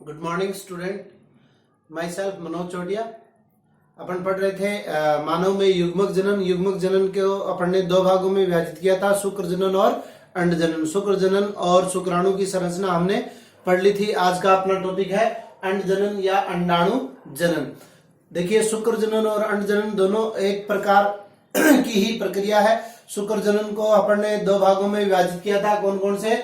Good morning student, myself Manoj Chautiya. अपन पढ़ रहे थे मानव में युग्मक जनन। युग्मक जनन को अपन ने दो भागों में विभाजित किया था, शुक्र जनन और अंड जनन। शुक्र जनन और शुक्राणु की संरचना हमने पढ़ ली थी। आज का अपना टॉपिक है अंड जनन या अंडाणु जनन। देखिए, शुक्र जनन और अंड जनन दोनों एक प्रकार की ही प्रक्रिया है। शुक्र जनन को अपन ने दो भागों में विभाजित किया था। कौन कौन से?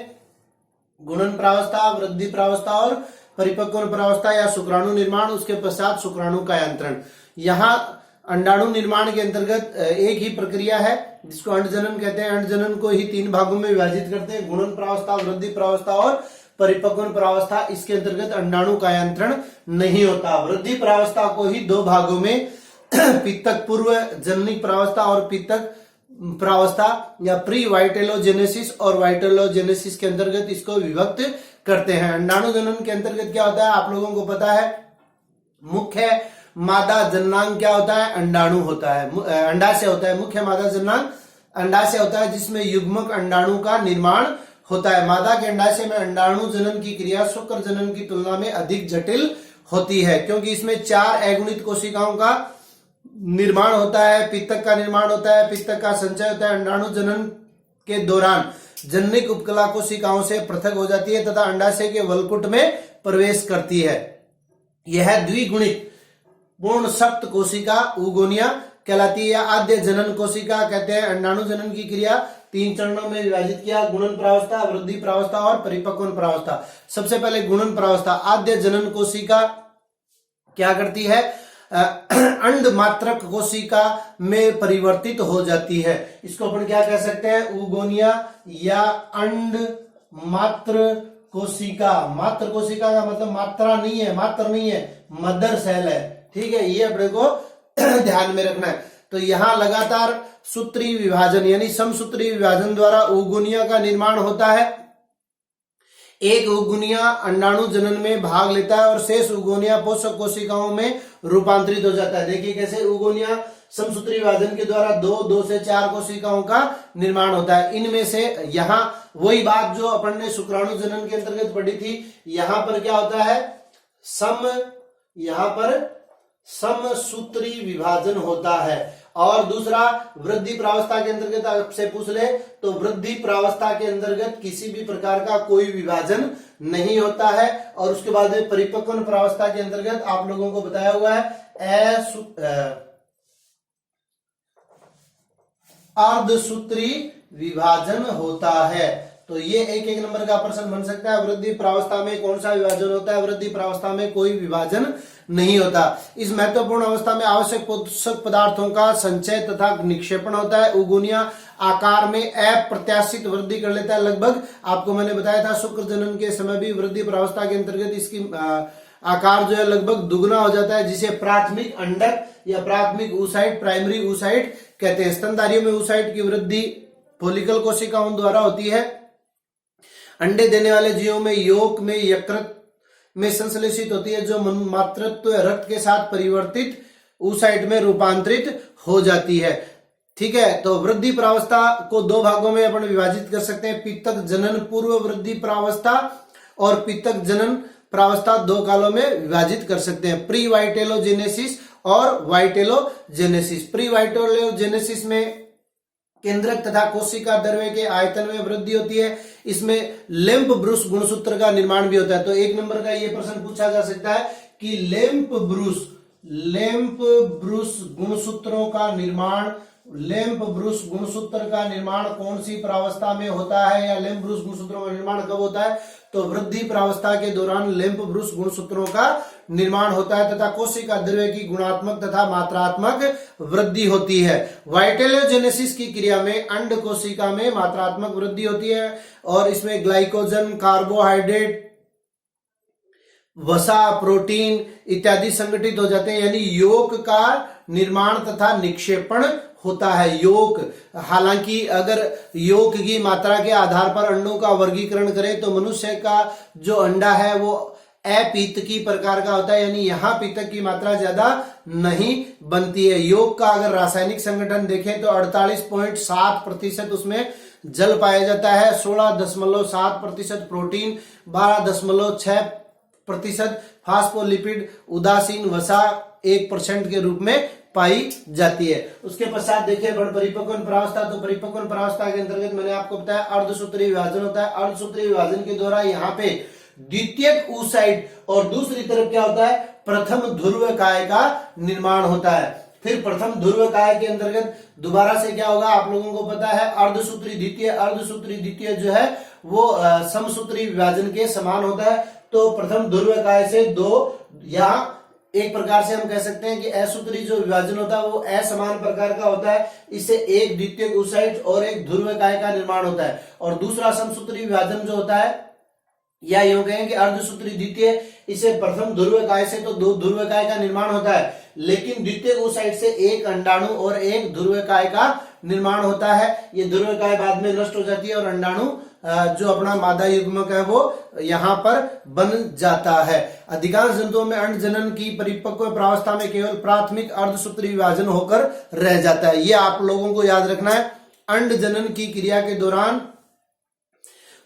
गुणन प्रावस्था, वृद्धि प्रावस्था और परिपक्वन प्रावस्था या शुक्राणु निर्माण। उसके पश्चात शुक्राणु का यांत्रण। यहाँ अंडाणु निर्माण के अंतर्गत एक ही प्रक्रिया है जिसको अंड जनन कहते हैं। अंड जनन को ही तीन भागों में विभाजित करते हैं, गुणन प्रावस्था, वृद्धि प्रावस्था और परिपक्वन प्रावस्था। इसके अंतर्गत अंडाणु का यांत्रण नहीं होता। वृद्धि प्रावस्था को ही दो भागों में पितक पूर्व जननिक प्रावस्था और पितक प्रावस्था या प्री वाइटेलोजेनेसिस और वाइटेलोजेनेसिस के अंतर्गत इसको विभक्त करते हैं। अंडाणु जनन के अंतर्गत क्या होता है आप लोगों को पता है। मुख्य मादा जन्नांग क्या होता है? अंडाणु होता है, अंडाशय होता है। मुख्य मादा जन्नांग अंडाशय होता है जिसमें युग्मक अंडाणु का निर्माण होता है। मादा के अंडाशय में अंडाणु जनन की क्रिया शुक्र जनन की तुलना में अधिक जटिल होती है, क्योंकि इसमें 4 अगुणित कोशिकाओं का निर्माण होता है, पित्तक का निर्माण होता है, पित्तक का संचय होता है। अंडाणु जनन के दौरान जननिक उपकला कोशिकाओं से पृथक हो जाती है तथा अंडाशय के वलकुट में प्रवेश करती है। यह द्विगुणित पूर्ण सप्त कोशिका उगोनिया कहलाती है। आद्य जनन कोशिका कहते हैं। अंडाणु जनन की क्रिया 3 चरणों में विभाजित किया, गुणन प्रावस्था, वृद्धि प्रावस्था और परिपक्वन प्रावस्था। सबसे पहले गुणन प्रावस्था। आद्य जनन कोशिका क्या करती है? अंड मात्रक कोशिका में परिवर्तित हो जाती है। इसको अपन क्या कह सकते हैं? उगोनिया या अंड मात्र कोशिका। मात्र कोशिका का मतलब मात्रा नहीं है, मात्र नहीं है, मदर सेल है। ठीक है, ये अपने को ध्यान में रखना है। तो यहां लगातार सूत्री विभाजन यानी समसूत्री विभाजन द्वारा उगोनिया का निर्माण होता है। एक उगोनिया अंडाणु जनन में भाग लेता है और शेष उगोनिया पोषक कोशिकाओं में रूपांतरित हो जाता है। देखिए कैसे उगोनिया समसूत्री विभाजन के द्वारा 2 से 4 कोशिकाओं का निर्माण होता है। इनमें से यहाँ वही बात जो अपन ने शुक्राणु जनन के अंतर्गत पढ़ी थी, यहां पर क्या होता है? यहाँ पर समसूत्री विभाजन होता है। और दूसरा, वृद्धि प्रावस्था के अंतर्गत आपसे पूछ ले तो वृद्धि प्रावस्था के अंतर्गत किसी भी प्रकार का कोई विभाजन नहीं होता है। और उसके बाद में परिपक्वन प्रावस्था के अंतर्गत आप लोगों को बताया हुआ है अर्धसूत्री विभाजन होता है। तो ये एक नंबर का प्रश्न बन सकता है। वृद्धि प्रावस्था में कौन सा विभाजन होता है? वृद्धि प्रावस्था में कोई विभाजन नहीं होता। इस महत्वपूर्ण अवस्था में आवश्यक पोषक पदार्थों का संचय तथा निक्षेपण होता है। उगोनिया आकार में अप्रत्याशित वृद्धि कर लेता है। लगभग आपको मैंने बताया था शुक्र जनन के समय भी वृद्धि प्रावस्था के अंतर्गत इसकी आकार जो है लगभग दुगना हो जाता है, जिसे प्राथमिक अंडक या प्राथमिक ऊसाइट, प्राइमरी ऊसाइट कहते हैं। स्तनधारियों में ऊसाइट की वृद्धि फोलिकल कोशिकाओं द्वारा होती है। अंडे देने वाले जीवों में योक में यकृत में संश्लेषित होती है, जो मातृत्व रक्त के साथ परिवर्तित ऊसाइट में रूपांतरित हो जाती है। ठीक है, तो वृद्धि प्रावस्था को 2 भागों में अपन विभाजित कर सकते हैं। पितक जनन पूर्व वृद्धि प्रावस्था और पितक जनन प्रावस्था 2 कालों में विभाजित कर सकते हैं, प्री वाइटेलोजेनेसिस और वाइटेलोजेनेसिस। प्री वाइटेलोजेनेसिस में केंद्रक तथा कोशिका द्रव्य के आयतन में वृद्धि होती है। इसमें लेम्प ब्रूस गुणसूत्र का निर्माण भी होता है। तो 1 नंबर का ये प्रश्न पूछा जा सकता है कि लेम्प ब्रूस गुणसूत्रों का निर्माण, लेम्प ब्रूस गुणसूत्र का निर्माण कौन सी प्रावस्था में होता है या लेम्प ब्रूस गुणसूत्रों का निर्माण कब होता है? तो वृद्धि प्रावस्था के दौरान लेम्प ब्रूस गुणसूत्रों का निर्माण होता है तथा कोशिका द्रव्य की गुणात्मक तथा मात्रात्मक वृद्धि होती है। वाइटेलोजेनेसिस की क्रिया में अंड कोशिका में मात्रात्मक वृद्धि होती है और इसमें ग्लाइकोजन, कार्बोहाइड्रेट, वसा, प्रोटीन इत्यादि संगठित हो जाते हैं, यानी योक का निर्माण तथा निक्षेपण होता है। योक, हालांकि अगर योक की मात्रा के आधार पर अंडों का वर्गीकरण करें तो मनुष्य का जो अंडा है वो अपित्तकी प्रकार का होता है, यानी यहाँ पित्तक की मात्रा ज्यादा नहीं बनती है। योग का अगर रासायनिक संगठन देखें तो 48.7% उसमें जल पाया जाता है, 16.7% प्रोटीन, 12.6 प्रतिशत फास्फोलिपिड उदासीन वसा 1% के रूप में पाई जाती है। उसके पश्चात देखिए परिपक्वन प्रावस्था, तो परिपक्वन प्रावस्था के अंतर्गत मैंने आपको बताया अर्धसूत्रीय विभाजन होता है। अर्धसूत्रीय विभाजन के द्वारा यहाँ पे द्वितीयक oocyte और दूसरी तरफ क्या होता है, प्रथम ध्रुवकाय का निर्माण होता है। फिर प्रथम ध्रुवकाय के अंतर्गत दोबारा से क्या होगा, आप लोगों को पता है अर्धसूत्री द्वितीय, अर्धसूत्री द्वितीय जो है वो समसूत्री विभाजन के समान होता है। तो प्रथम ध्रुवकाय से दो, या एक प्रकार से हम कह सकते हैं कि असूत्री जो विभाजन होता है वो असमान प्रकार का होता है। इससे एक द्वितीयक oocyte और एक ध्रुवकाय का निर्माण होता है। और दूसरा समसूत्री विभाजन जो होता है, या यूं कहें कि अर्धसूत्री द्वितीय, इसे प्रथम ध्रुवकाय से तो दो ध्रुवकाय का निर्माण होता है, लेकिन द्वितीय oocyte से एक अंडाणु और एक ध्रुवकाय का निर्माण होता है। ये ध्रुवकाय बाद में नष्ट हो जाती है और अंडाणु जो अपना मादा युग्मक है वो यहाँ पर बन जाता है। अधिकांश जंतुओं में अंड जनन की परिपक्व प्रावस्था में केवल प्राथमिक अर्धसूत्री विभाजन होकर रह जाता है। ये आप लोगों को याद रखना है। अंड जनन की क्रिया के दौरान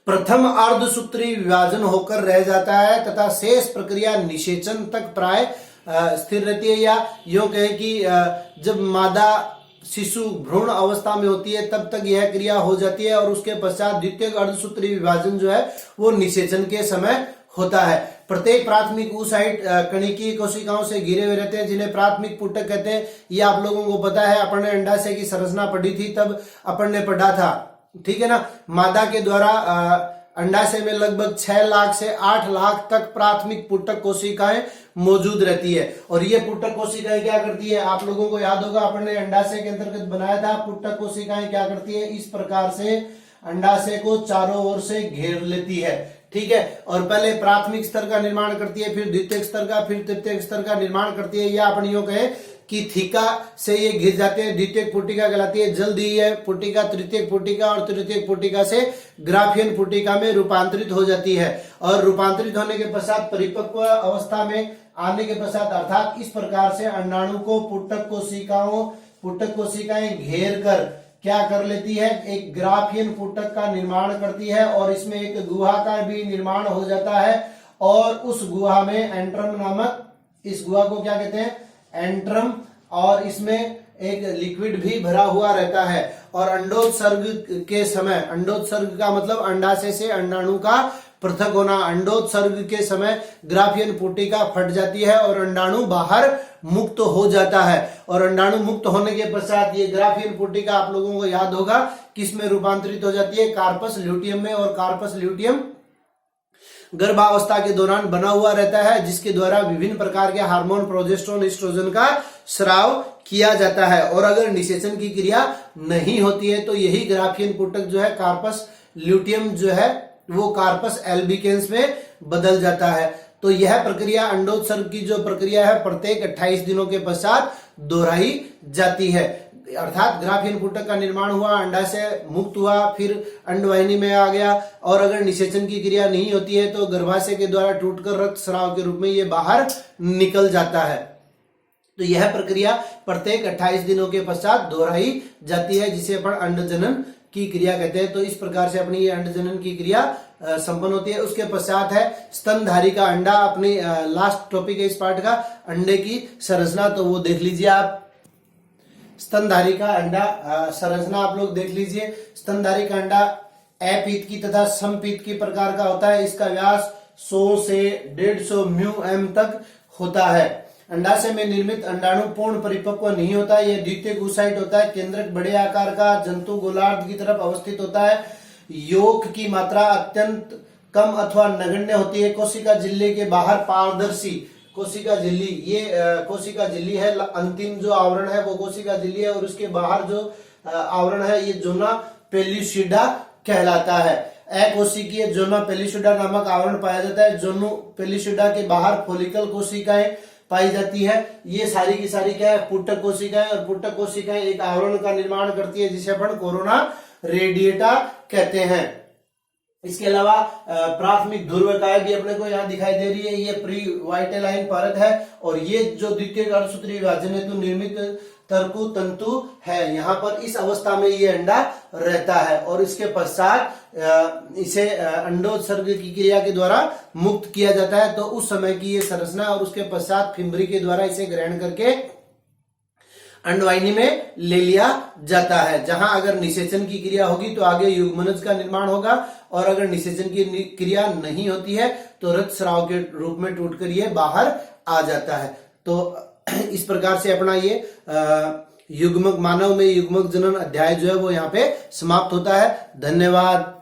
प्रथम अर्धसूत्री विभाजन होकर रह जाता है तथा शेष प्रक्रिया निषेचन तक प्राय स्थिर रहती है। या यूं कहे कि जब मादा शिशु भ्रूण अवस्था में होती है तब तक यह क्रिया हो जाती है और उसके पश्चात द्वितीय अर्धसूत्री विभाजन जो है वो निषेचन के समय होता है। प्रत्येक प्राथमिक oocyte कणिकीय कोशिकाओं से घिरे हुए रहते हैं, जिन्हें प्राथमिक पुटक कहते हैं। ये आप लोगों को पता है, अपन ने अंडाशय की संरचना पढ़ी थी तब अपन ने पढ़ा था, ठीक है ना। मादा के द्वारा अंडाशय में लगभग 6 लाख से 8 लाख तक प्राथमिक पुटक कोशिकाएं मौजूद रहती है। और ये पुटक कोशिकाएं क्या करती है, आप लोगों को याद होगा अपन ने अंडाशय के अंतर्गत बनाया था। पुटक कोशिकाएं क्या करती है, इस प्रकार से अंडाशय को चारों ओर से घेर लेती है, ठीक है। और पहले प्राथमिक स्तर का निर्माण करती है, फिर द्वितीयक स्तर का, फिर तृतीयक स्तर का निर्माण करती है। या अपन यूं कहे कि थीका से ये घिर जाते हैं, द्वितीयक पुटिका कहलाती है। जल्द ही यह पुटिका तृतीयक पुटिका और तृतीयक पुटिका से ग्राफियन पुटिका में रूपांतरित हो जाती है। और रूपांतरित होने के पश्चात परिपक्व अवस्था में आने के पश्चात अर्थात इस प्रकार से अंडाणु को पुटक कोशिकाएं घेर कर क्या कर लेती है, एक ग्राफियन पुटक का निर्माण करती है और इसमें एक गुहा का भी निर्माण हो जाता है। और उस गुहा में एंट्रम नामक, इस गुहा को क्या कहते हैं, एंट्रम, और इसमें एक लिक्विड भी भरा हुआ रहता है। और अंडोत्सर्ग के समय, अंडोत्सर्ग का मतलब अंडाशय से अंडाणु का पृथक होना, अंडोत्सर्ग के समय ग्राफियन पुटिका फट जाती है और अंडाणु बाहर मुक्त हो जाता है। और अंडाणु मुक्त होने के पश्चात ये ग्राफियन पुटिका आप लोगों को याद होगा किस में रूपांतरित हो जाती है, कार्पस ल्यूटियम में। और कार्पस ल्यूटियम गर्भावस्था के दौरान बना हुआ रहता है, जिसके द्वारा विभिन्न प्रकार के हार्मोन प्रोजेस्टेरोन एस्ट्रोजन का स्राव किया जाता है। और अगर निषेचन की क्रिया नहीं होती है तो यही ग्राफियन पुटक जो है कार्पस ल्यूटियम जो है वो कार्पस एल्बिकेंस में बदल जाता है। तो यह प्रक्रिया अंडोत्सर्ग की जो प्रक्रिया है प्रत्येक 28 दिनों के पश्चात दोहराई जाती है। अर्थात ग्राफियन पुटक का निर्माण हुआ, अंडाशय मुक्त हुआ, फिर अंडवाहिनी में आ गया। और अगर निषेचन की क्रिया नहीं होती है तो गर्भाशय के द्वारा टूटकर रक्त स्राव के रूप में ये बाहर निकल जाता है। तो यह प्रक्रिया प्रत्येक 28 दिनों के पश्चात दोहराई जाती है, जिसे अपन अंडजनन की क्रिया कहते हैं। तो इस प्रकार से अपनी ये अंडजनन की क्रिया संपन्न होती है। उसके पश्चात है स्तनधारी का अंडा, अपनी लास्ट टॉपिक है इस पार्ट का, अंडे की संरचना। तो वो देख लीजिए आप, स्तनधारी का अंडा संरचना आप लोग देख लीजिए। स्तनधारी का अंडा अपीत की तथा समपीत की प्रकार का होता है। इसका व्यास 100 से 150 μm तक होता है। अंडाशय में निर्मित अंडाणु पूर्ण परिपक्व नहीं होता है। यह द्वितीयक oocyte होता है। केंद्रक बड़े आकार का जंतु गोलार्ध की तरफ अवस्थित होता है। योक की मात्रा अत्यंत कम अथवा नगण्य होती है। कोशिका झिल्ली के बाहर पारदर्शी कोशिका झिल्ली, ये कोशिका झिल्ली है, अंतिम जो आवरण है वो कोशिका झिल्ली है और उसके बाहर जो आवरण है ये जोना पेलिसिडा कहलाता है। अकोशिकीय जोना पेलिसिडा नामक आवरण पाया जाता है। जोनो पेलिसिडा के बाहर फोलिकल कोशिकाएं पाई जाती है। ये सारी की सारी क्या है, पुटक कोशिकाएं। और पुटक कोशिकाएं एक आवरण का निर्माण करती है जिसे अपन कोरोना रेडिएटा कहते हैं। इसके अलावा प्राथमिक ध्रुवकाय भी अपने को यहाँ दिखाई दे रही है, ये प्री वाइटेलाइन परत है और ये जो द्वितीय अर्धसूत्री विभाजन हेतु निर्मित तरकु तंतु है, यहाँ पर इस अवस्था में ये अंडा रहता है और इसके पश्चात इसे अंडोत्सर्ग की क्रिया के द्वारा मुक्त किया जाता है। तो उस समय की ये संरचना और उसके पश्चात फिम्बरी के द्वारा इसे ग्रहण करके अंडवाहिनी में ले लिया जाता है, जहां अगर निषेचन की क्रिया होगी तो आगे युग्मनज का निर्माण होगा और अगर निषेचन की क्रिया नहीं होती है तो रक्तस्राव के रूप में टूटकर ये बाहर आ जाता है। तो इस प्रकार से अपना ये युग्मक मानव में युग्मक जनन अध्याय जो है वो यहाँ पे समाप्त होता है। धन्यवाद।